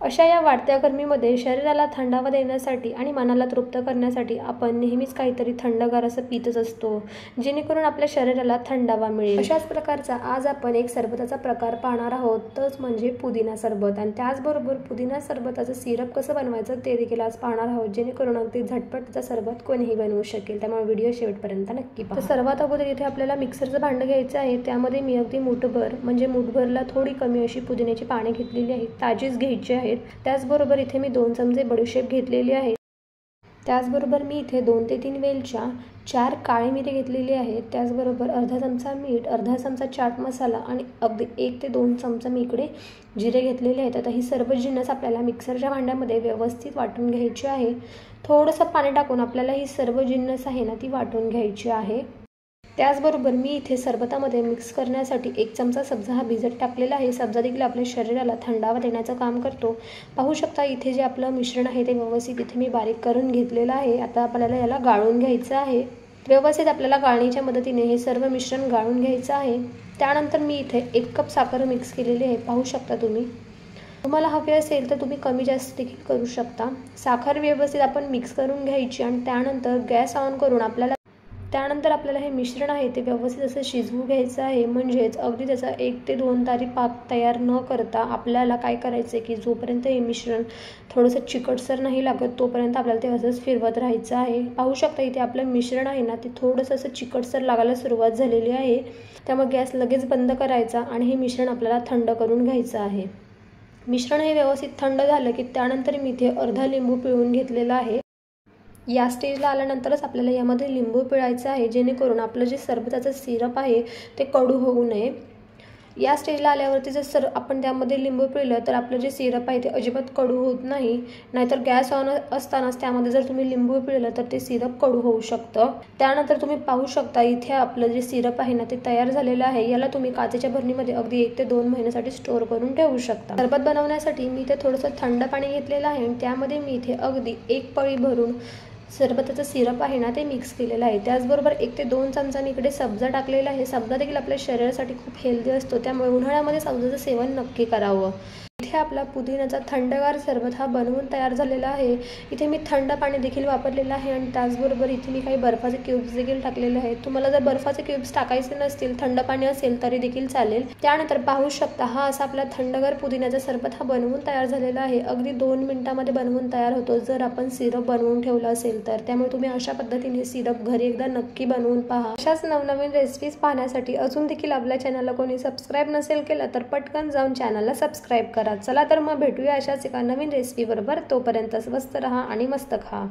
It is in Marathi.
अशा या वाढत्या गरमीमध्ये शरीराला थंडावा देण्यासाठी आणि मनाला तृप्त करण्यासाठी आपण नेहमीच काहीतरी थंडगार असं पितच असतो, जेणेकरून आपल्या शरीराला थंडावा मिळेल। अशाच प्रकारचा आज आपण एक सरबताचा प्रकार पाहणार आहोत, तोच म्हणजे पुदिना सरबत। आणि त्याचबरोबर पुदिना सरबताचं सिरप कसं बनवायचं ते देखील आज पाहणार आहोत, जेणेकरून अगदी झटपट त्याचा सरबत कोणीही बनवू शकेल। त्यामुळे व्हिडिओ शेवटपर्यंत नक्की पहा। तर सर्वात अगोदर इथे आपल्याला मिक्सरचं भांडं घ्यायचं आहे। त्यामध्ये मी अगदी मुठभर म्हणजे मुठभरला थोडी कमी अशी पुदिन्याची पाने घेतलेली आहेत, ताजीच घ्यायची आहेत। त्याचबरोबर इथे मी 2 चमचे बडीशेप घेतलेली आहे। त्याचबरोबर मी इथे 2 ते 3 वेलच्या, 4 काळी मिरी घेतलेली आहे। त्याचबरोबर अर्धा चमचा मीठ, अर्धा चमचा चाट मसाला आणि अगदी 1 ते 2 चमचे मी इकडे जिरे घेतलेले आहेत। आता ही सर्व जिन्नस आपल्याला मिक्सरच्या भांड्यामध्ये व्यवस्थित वाटून घ्यायची आहे। थोडंसं पाणी टाकून आपल्याला ही सर्व जिन्नस आहे ना ती वाटून घ्यायची आहे। त्याचबरोबर मी इथे सरबतामध्ये मिक्स करण्यासाठी 1 चमचा सब्जा हा भिजत टाकलेला आहे। सब्जा देखील आपल्या शरीराला थंडावा देण्याचं काम करतो। पाहू शकता इथे जे आपलं मिश्रण आहे ते व्यवस्थित इथे मी बारीक करून घेतलेलं आहे। आता आपल्याला याला गाळून घ्यायचं आहे। व्यवस्थित आपल्याला गाळणीच्या मदतीने हे सर्व मिश्रण गाळून घ्यायचं आहे। त्यानंतर मी इथे 1 कप साखर मिक्स केलेली आहे, पाहू शकता तुम्ही। तुम्हाला हवे असेल तर तुम्ही कमी जास्त देखील करू शकता। साखर व्यवस्थित आपण मिक्स करून घ्यायची आणि त्यानंतर गॅस ऑन करून आपल्याला हे मिश्रण आहे ते व्यवस्थित असं शिजवू घ्यायचं आहे। म्हणजेच अगदी त्याचा 1 ते 2 तारी पाक तयार न करता आपल्याला काय करायचं आहे की जोपर्यंत हे मिश्रण थोडंसं चिकटसर नाही लागत तोपर्यंत आपल्याला ते असंच फिरवत राहायचं आहे। पाहू शकता इथे आपलं मिश्रण आहे ना ते थोडंसं असं चिकटसर लागायला सुरुवात झालेली आहे। त्यामुळे गॅस लगेच बंद करायचा आणि हे मिश्रण आपल्याला थंड करून घ्यायचं आहे। मिश्रण हे व्यवस्थित थंड झालं की त्यानंतर मी इथे अर्धा लिंबू पिळून घेतलेला आहे। या स्टेजला आल्यानंतरच आपल्याला यामध्ये लिंबू पिळायचं आहे, जेणेकरून आपलं जे सरबताचं सिरप आहे ते कडू होऊ नये। या स्टेजला आल्यावरती जर आपण त्यामध्ये लिंबू पिळलं तर आपलं जे सिरप आहे ते अजिबात कडू होत नाही। नाहीतर गॅस ऑन असतानाच त्यामध्ये जर तुम्ही लिंबू पिळलं तर ते सिरप कडू होऊ शकतं। त्यानंतर तुम्ही पाहू शकता इथे आपलं जे सिरप आहे ना ते तयार झालेलं आहे। याला तुम्ही काचेच्या भरणीमध्ये अगदी 1 ते 2 महिन्यासाठी स्टोअर करून ठेवू शकता। सरबत बनवण्यासाठी मी इथे थोडंसं थंड पाणी घेतलेलं आहे आणि त्यामध्ये मी इथे अगदी 1 पळी भरून सरबताचं सिरप आहे ना ते मिक्स केलेलं आहे। त्याचबरोबर 1 ते 2 चमचा मी इकडे सब्जा टाकलेला आहे। सब्जा देखील आपल्या शरीरासाठी खूप हेल्दी असतो, त्यामुळे उन्हाळ्यामध्ये सब्जाचं सेवन नक्की करावं। इथे आपला पुदिन्याचा थंडगार सरबत हा बनवून तयार झालेला आहे। इथे मी थंड पाणी देखील वापरलेलं आहे आणि त्याचबरोबर इथे मी काही बर्फाचे क्यूब्स देखील टाकलेले आहेत। तुम्हाला जर बर्फाचे क्यूब्स टाकायचे नसतील, थंड पाणी असेल तरी देखील चालेल। त्यानंतर पाहू शकता हा असा आपला थंडगार पुदिन्याचा सरबत हा बनवून तयार झालेला आहे। अगदी 2 मिनिटांमध्ये बनवून तयार होतो जर आपण सिरप बनवून ठेवला असेल तर। त्यामुळे तुम्ही अशा पद्धतीने सिरप घरी एकदा नक्की बनवून पहा। अशाच नवनवीन रेसिपीज पाहण्यासाठी अजून देखील आपल्या चॅनलला कोणी सबस्क्राईब नसेल केलं तर पटकन जाऊन चॅनलला सबस्क्राईब करा। चला तर मग भेटूया अशाच एका नवीन रेसिपी बरोबर। तोपर्यंत स्वस्त रहा आणि मस्त खा।